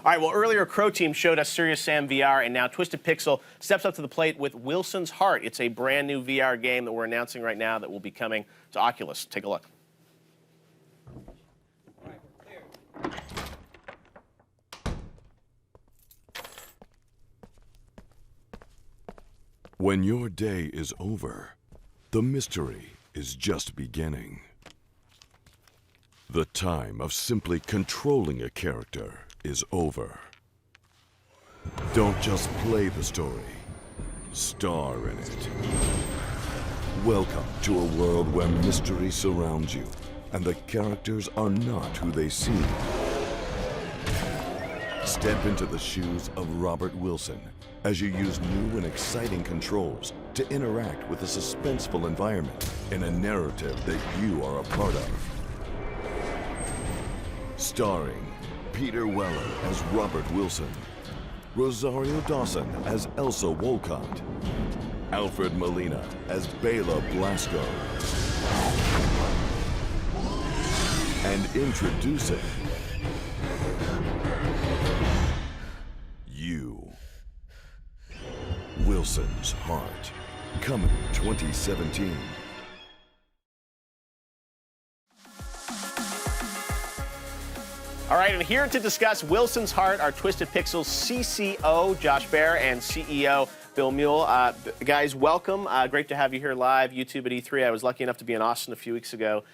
All right, well, earlier Crow Team showed us Serious Sam VR, and now Twisted Pixel steps up to the plate with Wilson's Heart. It's a brand new VR game that we're announcing right now that will be coming to Oculus. Take a look. When your day is over, the mystery is just beginning. The time of simply controlling a character is over. Don't just play the story, star in it. Welcome to a world where mystery surrounds you, and the characters are not who they seem. Step into the shoes of Robert Wilson as you use new and exciting controls to interact with a suspenseful environment in a narrative that you are a part of. Starring Peter Weller as Robert Wilson, Rosario Dawson as Elsa Wolcott, Alfred Molina as Bela Blasco, and introducing you. Wilson's Heart, coming 2017. All right, and here to discuss Wilson's Heart are Twisted Pixel's CCO, Josh Baer, and CEO, Bill Mule. Guys, welcome. Great to have you here live, YouTube at E3. I was lucky enough to be in Austin a few weeks ago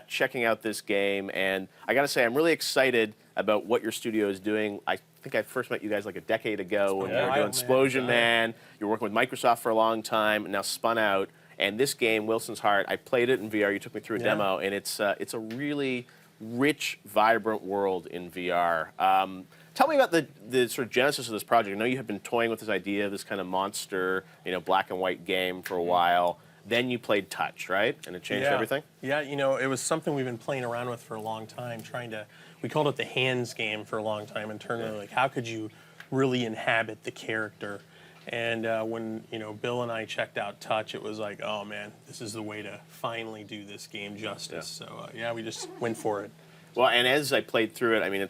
checking out this game, and I got to say, I'm really excited about what your studio is doing. I think I first met you guys like a decade ago when you were doing Explosion Man. You were working with Microsoft for a long time, and now spun out. And this game, Wilson's Heart, I played it in VR. You took me through a demo, and it's a really rich, vibrant world in VR. Tell me about the sort of genesis of this project. I know you have been toying with this idea of this kind of monster, black and white game for a while. Then you played Touch, right? And it changed everything? Yeah, it was something we've been playing around with for a long time, we called it the hands game for a long time, internally, like how could you really inhabit the character? And when, Bill and I checked out Touch, it was like, oh man, this is the way to finally do this game justice. Yeah. So yeah, we just went for it. Well, and as I played through it, I mean,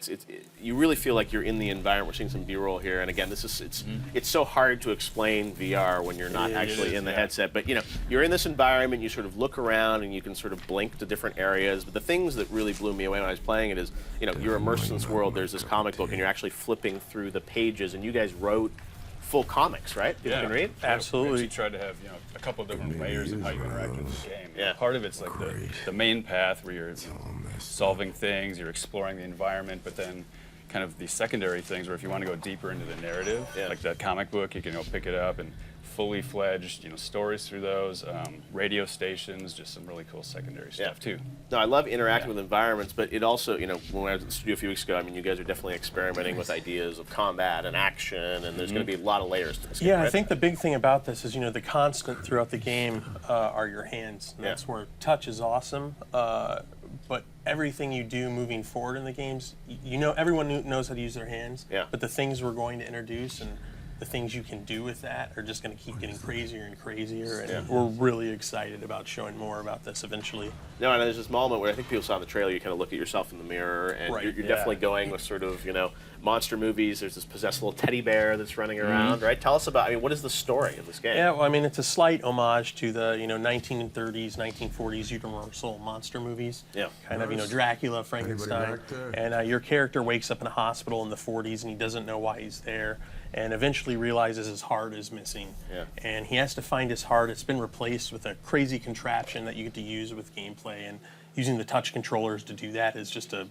you really feel like you're in the environment. We're seeing some B-roll here, and again, it's so hard to explain VR when you're not actually in the headset. But you're in this environment. You sort of look around, and you can sort of blink to different areas. But the things that really blew me away when I was playing it is, you're immersed in this world. There's this comic book, and you're actually flipping through the pages. And you guys wrote full comics, right? People can read? Absolutely. We tried to have a couple of different layers of how you interact with the game. Yeah. Part of it's like the main path where you're solving things, you're exploring the environment, but then kind of the secondary things where if you want to go deeper into the narrative, like that comic book, you can pick it up and fully fledged, stories through those, radio stations, just some really cool secondary stuff too. No, I love interacting with environments, but it also, when I was in the studio a few weeks ago, I mean, you guys are definitely experimenting with ideas of combat and action, and there's going to be a lot of layers to this game, right? I think the big thing about this is, the constant throughout the game are your hands. And that's where Touch is awesome, but everything you do moving forward in the games, everyone knows how to use their hands, but the things we're going to introduce and the things you can do with that are just going to keep getting crazier and crazier, and we're really excited about showing more about this eventually. No, and there's this moment where I think people saw in the trailer, you kind of look at yourself in the mirror, and you're definitely going with sort of, monster movies. There's this possessed little teddy bear that's running around, right? Tell us about, what is the story of this game? Yeah, well, I mean, it's a slight homage to the, 1930s, 1940s Universal monster movies. Yeah. Kind of, Dracula, Frankenstein. And your character wakes up in a hospital in the 40s, and he doesn't know why he's there, and eventually realizes his heart is missing. Yeah. And he has to find his heart. It's been replaced with a crazy contraption that you get to use with gameplay, and using the touch controllers to do that is just a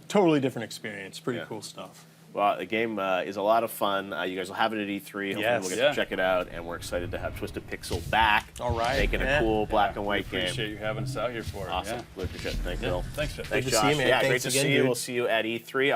totally different experience. Pretty cool stuff. Well, the game is a lot of fun. You guys will have it at E3. Hopefully we'll get to check it out, and we're excited to have Twisted Pixel back. All right. Making a cool black and white game. Appreciate you having us out here for it. Awesome. Really appreciate it. Thanks, Bill. Thanks, Jeff. Thanks, Good to see you, man. Yeah, Thanks great to again, see you. dude. We'll see you at E3.